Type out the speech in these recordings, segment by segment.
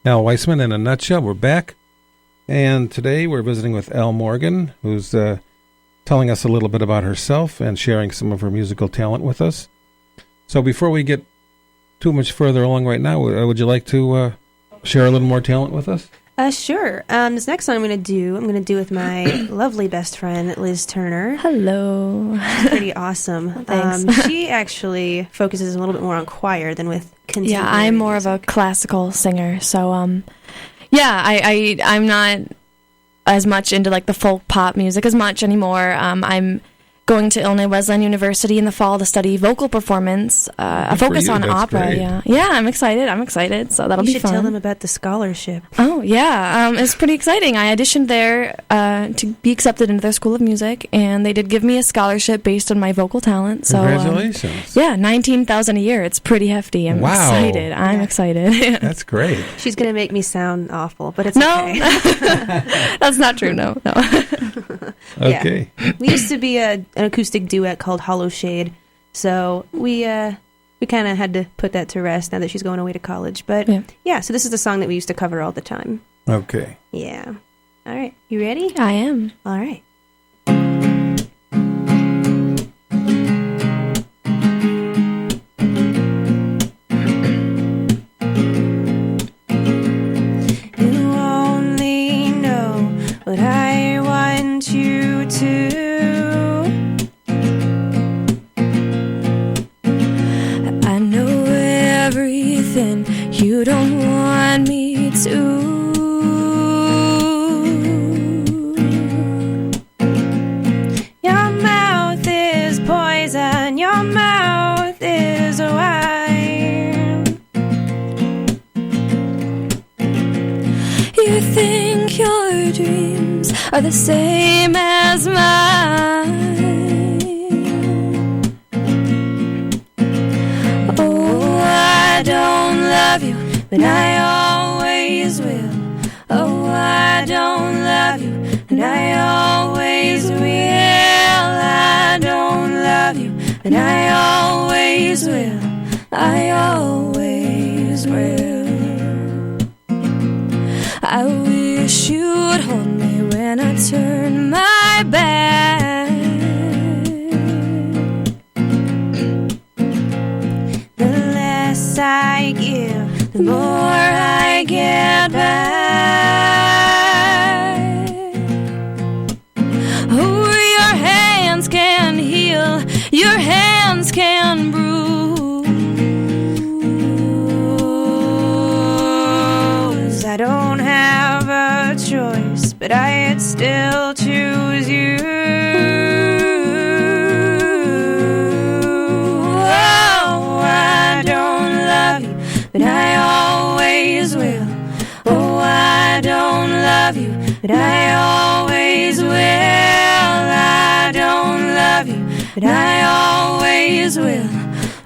Al Weissman in a nutshell. We're back, and today we're visiting with Elle Morgan, who's telling us a little bit about herself and sharing some of her musical talent with us. So before we get too much further along right now, would you like to share a little more talent with us? Sure. This next song I'm going to do with my lovely best friend, Liz Turner. Hello. She's pretty awesome. Thanks. She actually focuses a little bit more on choir than with contemporary Yeah, I'm more music. of a classical singer, so I'm not as much into like the folk pop music as much anymore. I'm going to Illinois Wesleyan University in the fall to study vocal performance, a focus on That's opera. great. Yeah, I'm excited. So that'll You be should fun. tell them about the scholarship. Oh yeah, it's pretty exciting. I auditioned there to be accepted into their School of Music, and they did give me a scholarship based on my vocal talent. So Congratulations. yeah, $19,000 a year. It's pretty hefty. I'm Wow. excited. I'm excited. That's great. She's going to make me sound awful, but it's No, okay. that's not true. No. Yeah. Okay. We used to be an acoustic duet called Hollow Shade, so we kind of had to put that to rest now that she's going away to college. But yeah, so this is the song that we used to cover all the time. Okay. Yeah. All right. You ready? I am. All right. You only know what I want you to. I know everything you don't want me to. Your mouth is poison, your mouth is wine. You think your dreams are the same as mine. Oh, I don't love you, but I always will. Oh, I don't love you, and I always will. I don't love you, and I always will. I always will. I wish you'd hold me when I turn my back. The less I give, the more I get back. Oh, your hands can heal, your hands can bruise. I don't have a choice, but I'd still choose you. Oh, I don't love you, but I always will. Oh, I don't love you, but I always will. I don't love you, but I always will.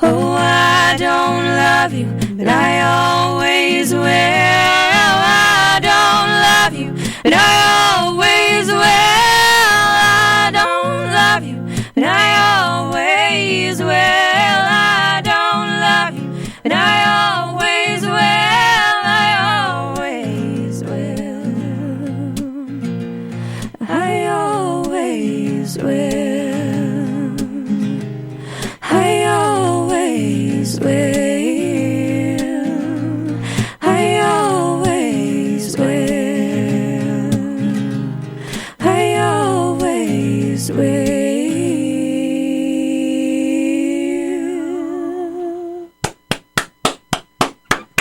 Oh, I don't love you, but I always will. I don't love you, but I always will. I don't love you, but I always will. I don't love you, but I always will. I always will. I always will. I always will. I always will. I always will.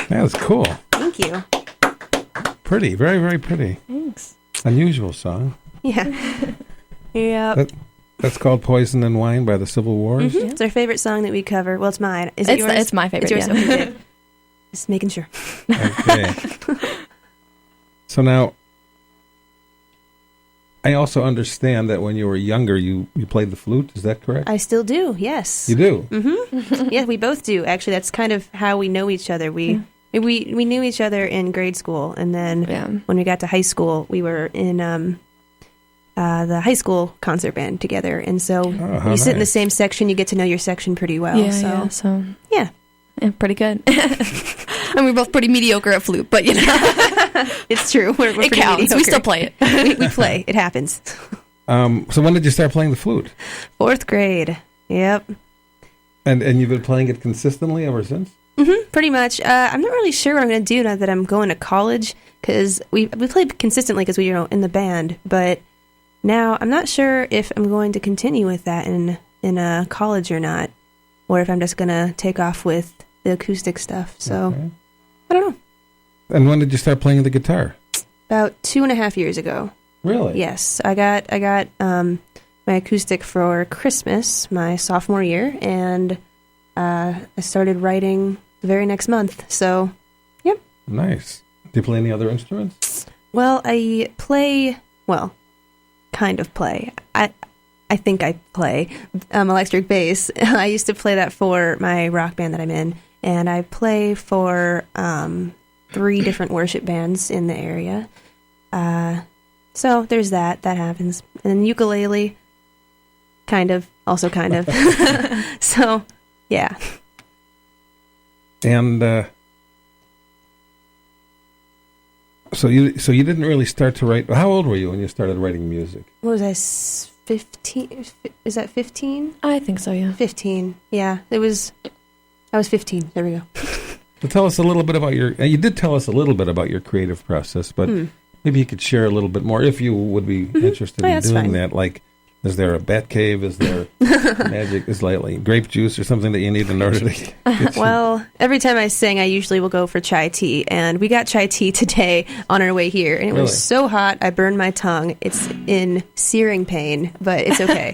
That was cool. Thank you. Pretty. Very, very pretty. Thanks. Unusual song. Yeah. Yeah. That's called Poison and Wine by the Civil Wars. It's our favorite song that we cover. Well, it's mine. Is it yours? It's my favorite. It's yours. Yeah. Okay, good. Just making sure. Okay. So now, I also understand that when you were younger, you played the flute. Is that correct? I still do. Yes. You do? Mm-hmm. Yeah, we both do. Actually, that's kind of how we know each other. We knew each other in grade school, and then when we got to high school, we were in the high school concert band together. And so you sit in the same section, you get to know your section pretty well. Yeah, so yeah, yeah, pretty good. And we're both pretty mediocre at flute, but It's true. We're it pretty counts. mediocre. We still play it. we play. It happens. So when did you start playing the flute? 4th grade. Yep. And you've been playing it consistently ever since? Pretty much. I'm not really sure what I'm going to do now that I'm going to college, because we played consistently because we in the band, but now I'm not sure if I'm going to continue with that in college or not, or if I'm just going to take off with the acoustic stuff. So Okay. I don't know. And when did you start playing the guitar? About 2.5 years ago. Really? Yes, I got my acoustic for Christmas my sophomore year, and I started writing the very next month. So, yep. Nice. Do you play any other instruments? Well, I play. Well, kind of play. I think I play electric bass. I used to play that for my rock band that I'm in, and I play for 3 different worship bands in the area. So there's that. That happens. And ukulele, kind of. Also kind of. So, yeah. And so you didn't really start to write. How old were you when you started writing music? What was I, 15? Is that 15? I think so, yeah. 15. Yeah, I was 15. There we go. So tell us a little bit about you did tell us a little bit about your creative process, but maybe you could share a little bit more if you would be interested in doing fine. that. Like, is there a bat cave? Is there magic? Is like grape juice or something that you need in order to get you? Well, every time I sing, I usually will go for chai tea, and we got chai tea today on our way here, and it Really? was so hot, I burned my tongue. It's in searing pain, but it's okay.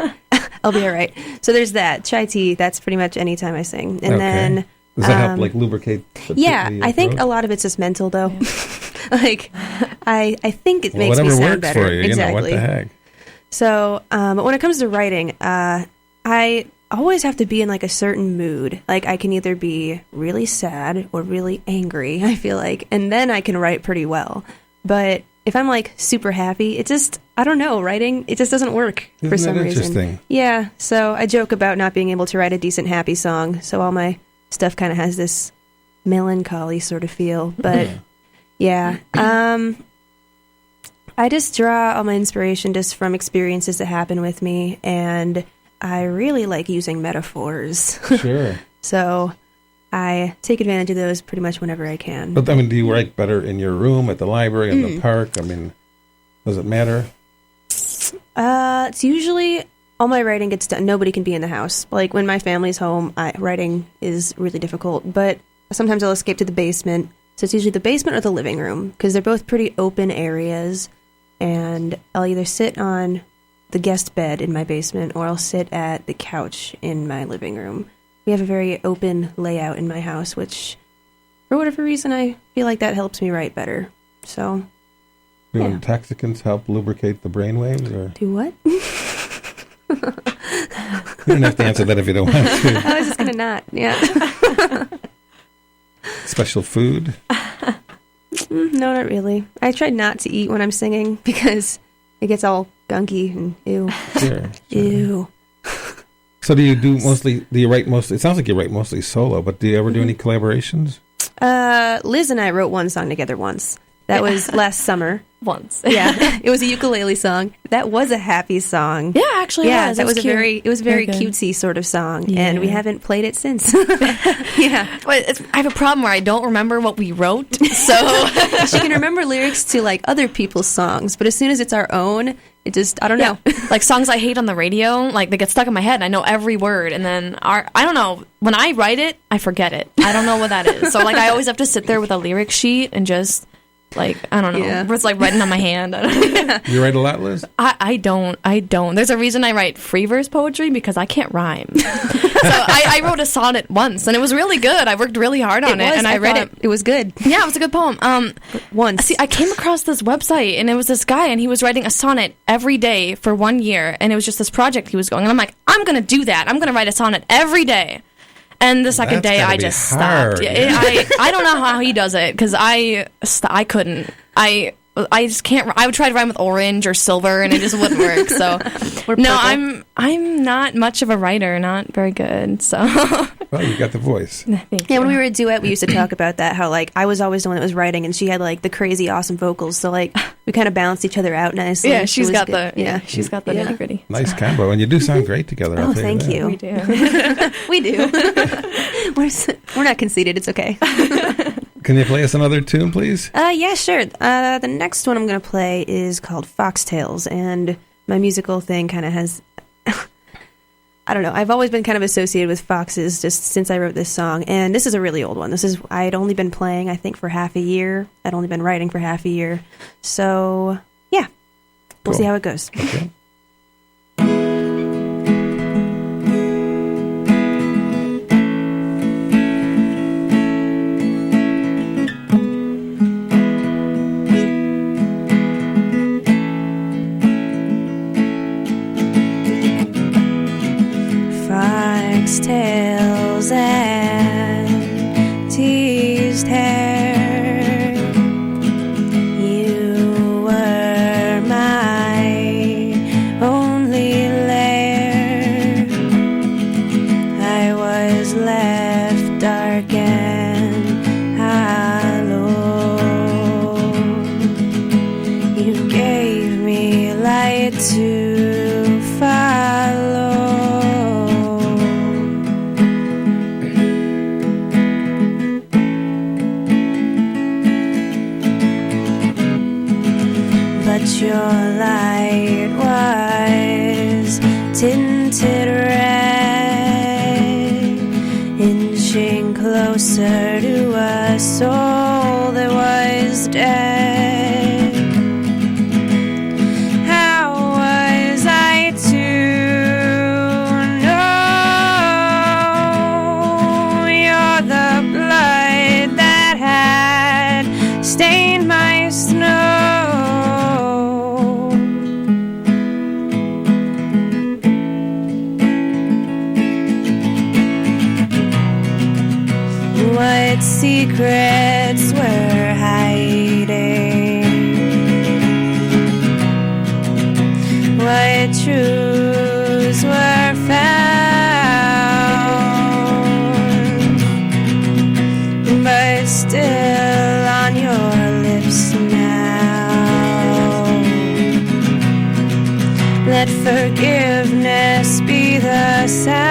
I'll be all right. So there's that. Chai tea, that's pretty much any time I sing. And then... Does that help, like, lubricate the I think throat? a lot of it's just mental, though. Like, I think it makes me whatever sound works better. for you, Exactly. what the heck. So, but when it comes to writing, I always have to be in like a certain mood. Like I can either be really sad or really angry, I feel like, and then I can write pretty well. But if I'm like super happy, it just, I don't know, writing, it just doesn't work for Isn't some that reason. interesting? Yeah, so I joke about not being able to write a decent happy song, so all my stuff kind of has this melancholy sort of feel. But yeah, I just draw all my inspiration just from experiences that happen with me, and I really like using metaphors. Sure. So I take advantage of those pretty much whenever I can. But, I mean, do you write better in your room, at the library, in the park? I mean, does it matter? It's usually all my writing gets done. Nobody can be in the house. Like when my family's home, writing is really difficult. But sometimes I'll escape to the basement. So it's usually the basement or the living room because they're both pretty open areas. And I'll either sit on the guest bed in my basement or I'll sit at the couch in my living room. We have a very open layout in my house, which for whatever reason I feel like that helps me write better. So Do Yeah. intoxicants help lubricate the brainwaves? Or do what? you don't have to answer that if you don't want to. I was just gonna not. Yeah. Special food? No, not really. I try not to eat when I'm singing because it gets all gunky and ew. Sure. Ew. So do you write mostly, it sounds like you write mostly solo, but do you ever do any collaborations? Liz and I wrote one song together once. That was last summer. Once. Yeah. It was a ukulele song. That was a happy song. Yeah, actually, Yeah, was. that was a cute. very Very good. cutesy sort of song, Yeah. and we haven't played it since. Yeah. But I have a problem where I don't remember what we wrote, so She can remember lyrics to like other people's songs, but as soon as it's our own, it just, I don't know. like songs I hate on the radio, like they get stuck in my head. And I know every word, and then I don't know. When I write it, I forget it. I don't know what that is. So like I always have to sit there with a lyric sheet and just like I don't know. Yeah. It's like writing on my hand. I don't know. You write a lot, Liz? I don't. There's a reason I write free verse poetry because I can't rhyme. So I wrote a sonnet once, and it was really good. I worked really hard on it, and I read it. It was good. Yeah, it was a good poem. Once. See, I came across this website, and it was this guy, and he was writing a sonnet every day for 1 year, and it was just this project he was going. And I'm like, I'm going to do that. I'm going to write a sonnet every day. And the second That's day, gotta I be just hard. stopped. Yeah, I don't know how he does it because I couldn't. I just can't. I would try to rhyme with orange or silver, and it just wouldn't work. So no, I'm not much of a writer. Not very good. So Well, you got the voice. Thank Yeah, you. when we were a duet, we used to talk about that, how, like, I was always the one that was writing, and she had, like, the crazy, awesome vocals, so, like, we kind of balanced each other out nicely. Yeah, she's got good. she's got the Yeah. nitty gritty. Nice combo, and you do sound great together. I'll Oh, tell thank that. you. We do. We do. We're not conceited. It's okay. Can you play us another tune, please? Yeah, sure. The next one I'm going to play is called Foxtails, and my musical thing kind of has... I don't know. I've always been kind of associated with foxes just since I wrote this song, and this is a really old one. I had only been playing, I think, for half a year. I'd only been writing for half a year. So, yeah. We'll Cool. see how it goes. Okay. Foxtails and teased hair, you were my only lair. I was left dark and hollow. You gave me light to follow. But your light was tinted red, inching closer to a soul that was dead. How was I to know you're the blood that had stained my snow? What secrets were hiding? What truths were found? But still on your lips now. Let forgiveness be the sound.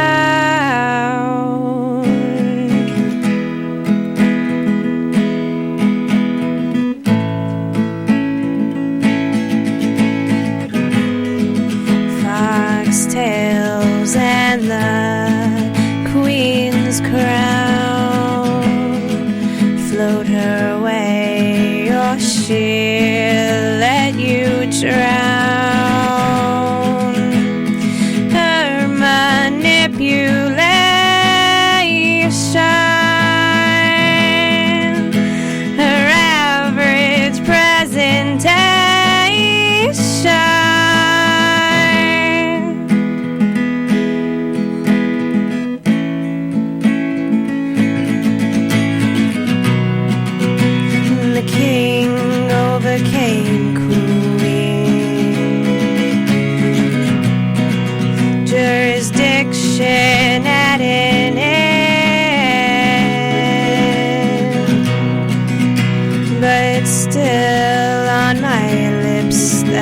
Foxtails and the queen's crown, float her way or she'll let you drown. Her manipulation, her average presentation, the king overcame queen, jurisdiction at an end, but still on my lips then.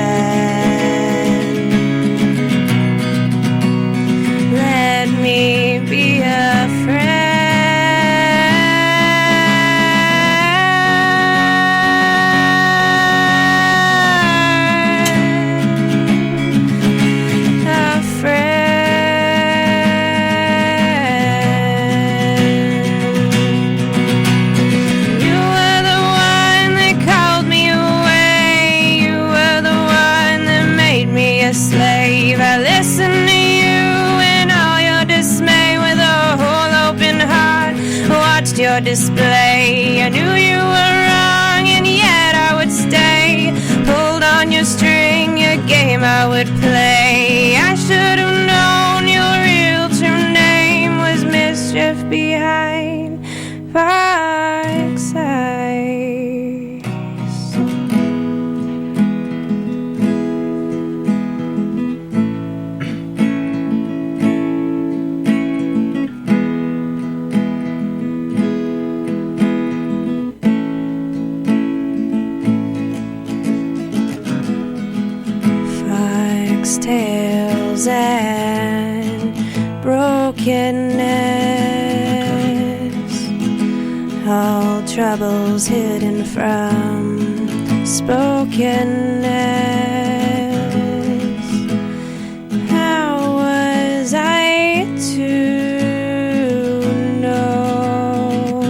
Let me be a friend. A friend. You were the one that called me away. You were the one that made me a slave. I listened to you in all your dismay with a whole open heart. Watched your display. I knew you were wrong, and yet I would stay. Pulled on your string, your game I would play. I should have known your real true name was mischief behind fox eyes. scars and brokenness, all troubles hidden from spokenness. How was I to know?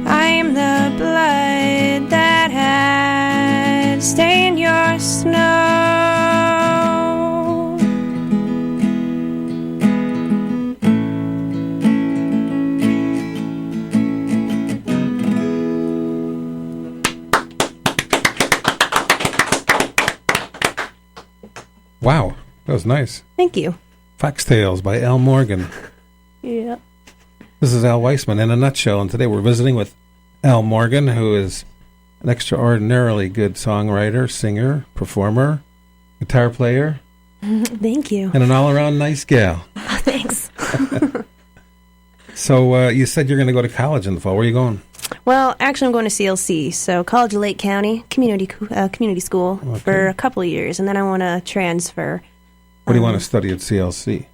I'm the blood that had stained your snow. Wow, that was nice. Thank you. Foxtails by Al Morgan. Yeah. This is Al Weissman in a nutshell, and today we're visiting with Al Morgan, who is an extraordinarily good songwriter, singer, performer, guitar player, Thank you. and an all-around nice gal. Oh, thanks. So you said you're going to go to college in the fall. Where are you going? Well, actually, I'm going to CLC, so College of Lake County Community School for a couple of years, and then I want to transfer. What do you want to study at CLC?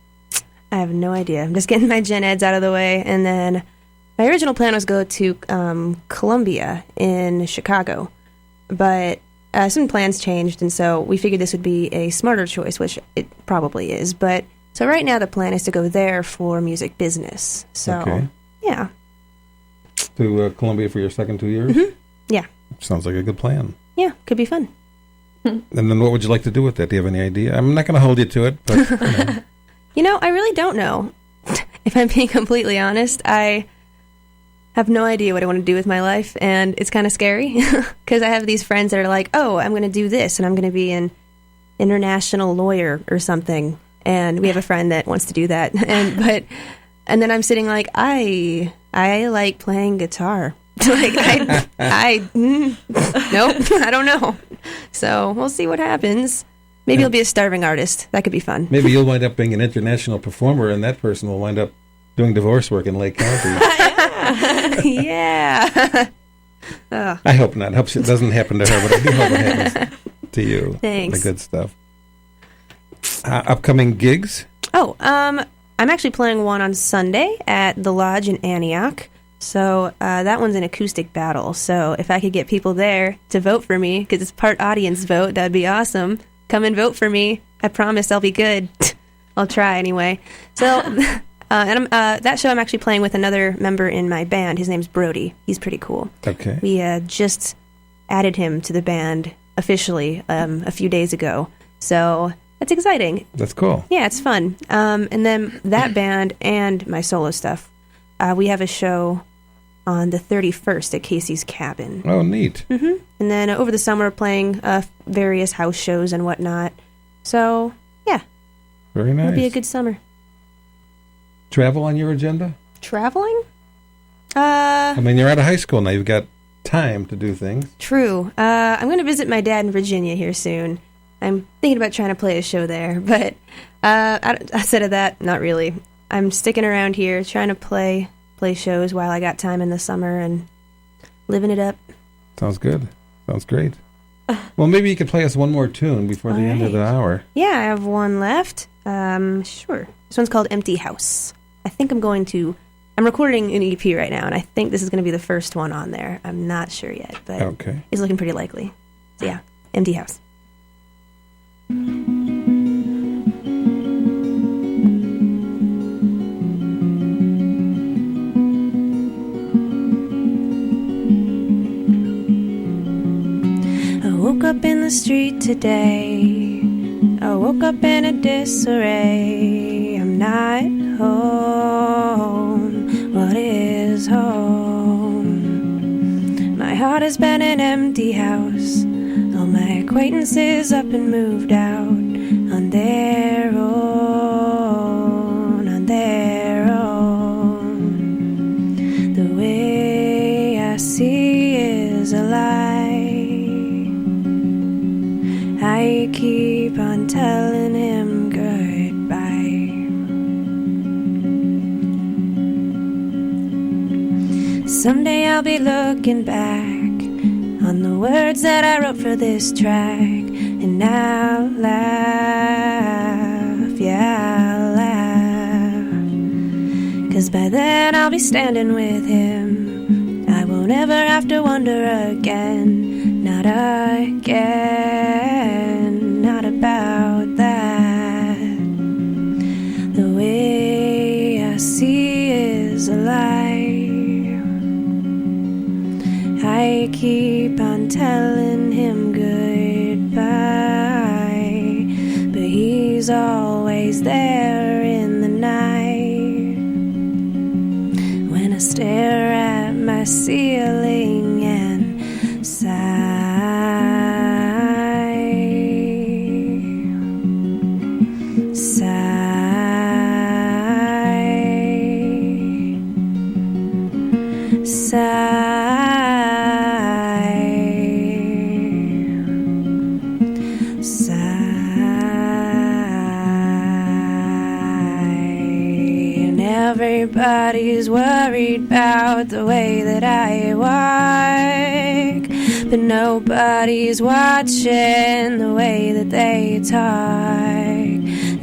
I have no idea. I'm just getting my gen eds out of the way, and then my original plan was go to Columbia in Chicago, but some plans changed, and so we figured this would be a smarter choice, which it probably is. But so right now the plan is to go there for music business. So Okay. yeah, To Columbia for your second 2 years? Mm-hmm. Yeah. Sounds like a good plan. yeah, could be fun. And then what would you like to do with that? Do you have any idea? I'm not going to hold you to it, but you know. You know, I really don't know. If I'm being completely honest, I have no idea what I want to do with my life, and it's kind of scary because I have these friends that are like, oh, I'm going to do this, and I'm going to be an international lawyer or something, and we have a friend that wants to do that, and then I'm sitting like, I like playing guitar. Like, nope, I don't know. So we'll see what happens. Maybe I'll be a starving artist. That could be fun. Maybe you'll wind up being an international performer, and that person will wind up doing divorce work in Lake County. Yeah. I hope not. I hope it doesn't happen to her, but I do hope it happens to you. Thanks. The good stuff. Upcoming gigs? Oh, I'm actually playing one on Sunday at the Lodge in Antioch. So that one's an acoustic battle. So if I could get people there to vote for me, because it's part audience vote, that'd be awesome. Come and vote for me. I promise I'll be good. I'll try anyway. So that show I'm actually playing with another member in my band. His name's Brody. He's pretty cool. Okay. We just added him to the band officially a few days ago. So that's exciting. That's cool. Yeah, it's fun. And then that band and my solo stuff, we have a show on the 31st at Casey's Cabin. Oh, neat. And then over the summer, playing various house shows and whatnot. So, yeah, Very nice. it'll be a good summer. Travel on your agenda? Traveling? I mean, you're out of high school now. You've got time to do things. True. I'm going to visit my dad in Virginia here soon. I'm thinking about trying to play a show there, but outside of that, not really. I'm sticking around here, trying to play shows while I got time in the summer and living it up. Sounds good. Sounds great. Well, maybe you could play us one more tune before the end of the hour. Yeah, I have one left. Sure. This one's called Empty House. I'm recording an EP right now, and I think this is going to be the first one on there. I'm not sure yet, but Okay. it's looking pretty likely. So yeah, Empty House. I woke up in the street today. I woke up in a disarray. I'm not home. What is home? My heart has been an empty house. All my acquaintances up and moved out on their own, on their own. The way I see is a lie. I keep on telling him goodbye. Someday I'll be looking back on the words that I wrote for this track, and I'll laugh I'll laugh. 'Cause by then I'll be standing with him. I won't ever have to wonder again. Not again. Not about that. The way I see is a lie. I keep on telling him goodbye, but he's always there in the night. When I stare at my ceiling and everybody's worried about the way that I walk, but nobody's watching the way that they talk.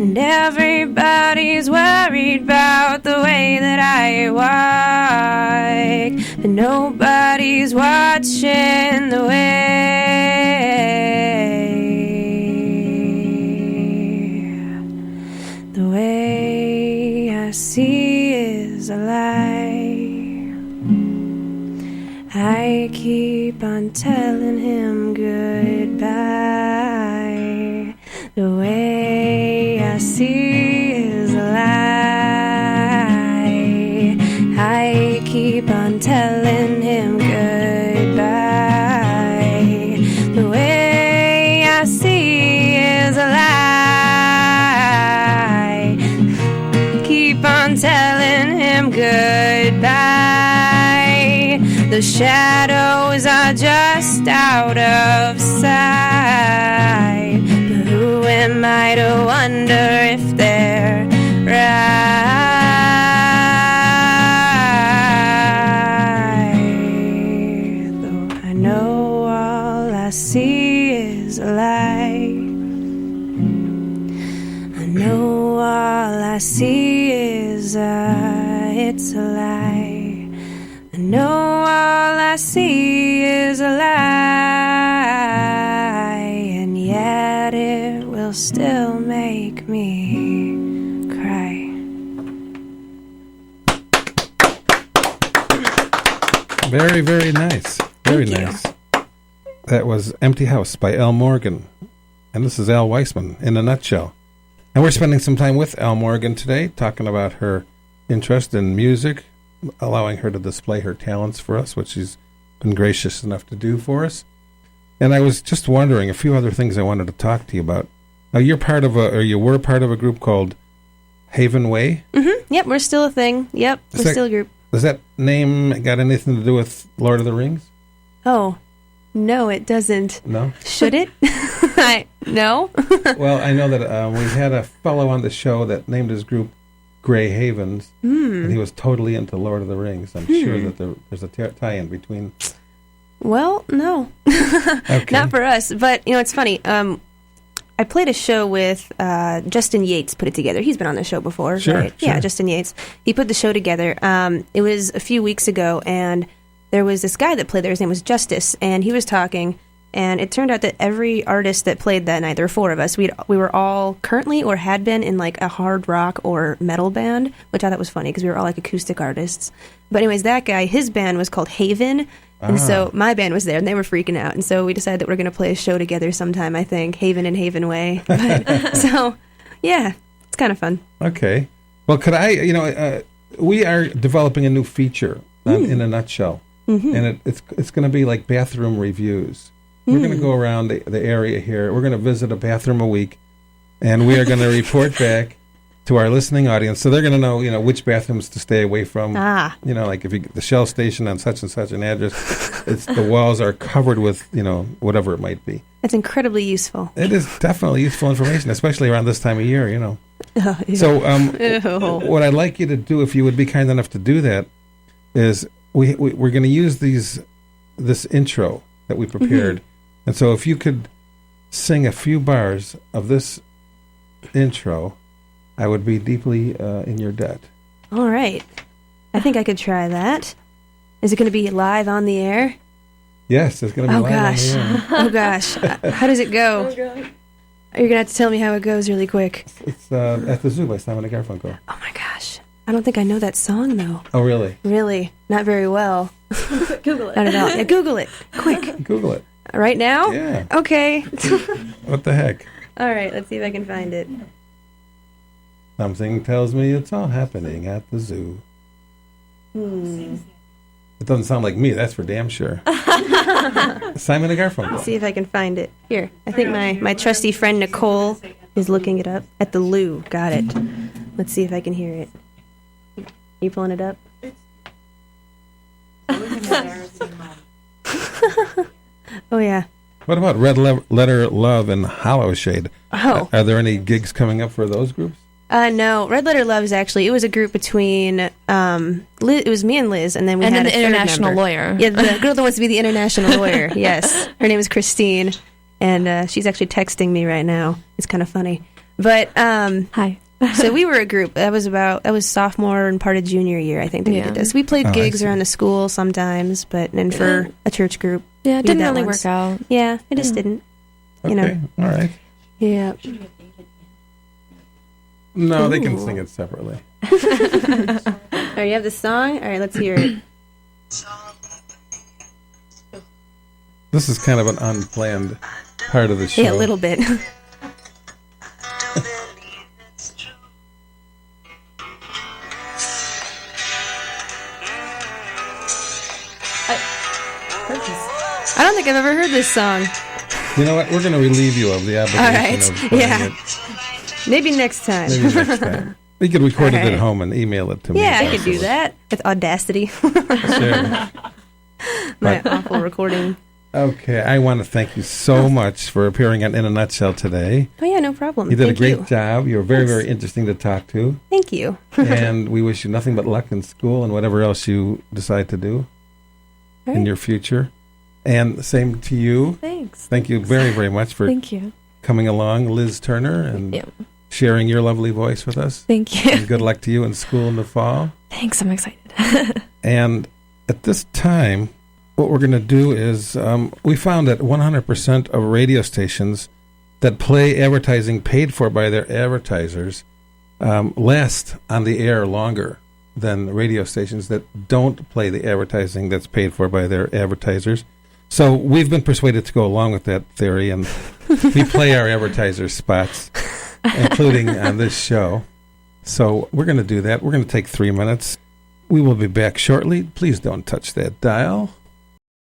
And everybody's worried about the way that I walk, but nobody's watching the way I see is a lie. I keep on telling him goodbye. The way I see is a lie. I keep on telling him goodbye. The way I see is a lie. Keep on telling him goodbye. The shadows are just out of sight. But who am I to wonder if they're right? Though I know all I see is a lie. I know all I see is it's a lie. I know all I see is a lie, and yet it will still make me cry. Very, very nice. Very Thank you. nice. That was Empty House by Al Morgan. And this is Al Weissman in a nutshell. And we're spending some time with Al Morgan today, talking about her interest in music, allowing her to display her talents for us, which she's been gracious enough to do for us. And I was just wondering a few other things I wanted to talk to you about. Now, you were part of a group called Haven Way. Mm-hmm. Yep, we're still a thing. Yep, we're still a group. Does that name got anything to do with Lord of the Rings? Oh, no, it doesn't. No? Should it? No. Well, I know that we had a fellow on the show that named his group Grey Havens, and he was totally into Lord of the Rings. I'm sure that there's a tie-in between... Well, no. Okay. Not for us. But, it's funny. I played a show with Justin Yates put it together. He's been on the show before, Sure, right? sure. Yeah, Justin Yates. He put the show together. It was a few weeks ago, and there was this guy that played there. His name was Justice, and he was talking, and it turned out that every artist that played that night, there were four of us, we were all currently or had been in like a hard rock or metal band, which I thought was funny because we were all like acoustic artists. But anyways, that guy, his band was called Haven, and so my band was there, and they were freaking out, and so we decided that we're going to play a show together sometime, I think, Haven and Haven Way. But, so, yeah, it's kind of fun. Okay. Well, could I, we are developing a new feature in a nutshell, and it's going to be like bathroom reviews. We're going to go around the area here. We're going to visit a bathroom a week, and we are going to report back to our listening audience, so they're going to know, which bathrooms to stay away from. Like if the Shell station on such and such an address, the walls are covered with, whatever it might be. That's incredibly useful. It is definitely useful information, especially around this time of year, Oh, yeah. So, what I'd like you to do, if you would be kind enough to do that, is we're going to use this intro that we prepared, and so if you could sing a few bars of this intro, I would be deeply in your debt. All right. I think I could try that. Is it going to be live on the air? Yes, it's going to be live on the air. Oh, gosh. How does it go? You're going to have to tell me how it goes really quick. It's At the Zoo by Simon & Garfunkel. Oh, my gosh. I don't think I know that song, though. Oh, really? Really? Not very well. Google it. Not at all. Yeah, Google it. Quick. Google it. Right now? Yeah. Okay. What the heck? All right. Let's see if I can find it. Something tells me it's all happening at the zoo. It doesn't sound like me, that's for damn sure. Simon & Garfunkel. Let's see if I can find it. Here. I think my trusty friend Nicole is looking it up. At the Lou. Got it. Let's see if I can hear it. You pulling it up? Oh, yeah. What about Red Letter Love and Hollow Shade? Oh. Are there any gigs coming up for those groups? No. Red Letter Love is actually, it was a group between, it was me and Liz, and then we And had then a the third international member. lawyer. Yeah, the girl that wants to be the international lawyer, yes. Her name is Christine, and she's actually texting me right now. It's kind of funny. But, Hi. so we were a group. That was sophomore and part of junior year, I think, that we did this. We played I gigs see. around the school sometimes, and for a church group. Yeah, we it did didn't that really once. work out. Yeah, it just didn't. Okay, You know. all right. Yeah. No, they can Ooh. sing it separately. All right, you have the song? All right, let's hear it. This is kind of an unplanned part of the show. Yeah, a little bit. I don't think I've ever heard this song. You know what? We're going to relieve you of the obligation All right, of playing yeah. it. Maybe next time. Maybe next time. You could record it All right. at home and email it to me. Yeah, I could possibly. do that with Audacity. Sure. My But- awful recording. Okay, I want to thank you so much for appearing on In a Nutshell today. Oh yeah, no problem. You did Thank a great you. job. You were very, Thanks. very interesting to talk to. Thank you. And we wish you nothing but luck in school and whatever else you decide to do All in right. your future. And same to you. Thanks. Thank you very, very much for Thank you. coming along, Liz Turner, and Yeah. sharing your lovely voice with us. Thank you. And good luck to you in school in the fall. Thanks. I'm excited. And at this time, what we're going to do is we found that 100% of radio stations that play advertising paid for by their advertisers last on the air longer than radio stations that don't play the advertising that's paid for by their advertisers. So we've been persuaded to go along with that theory, and we play our advertisers' spots, including on this show. So we're going to do that. We're going to take 3 minutes. We will be back shortly. Please don't touch that dial.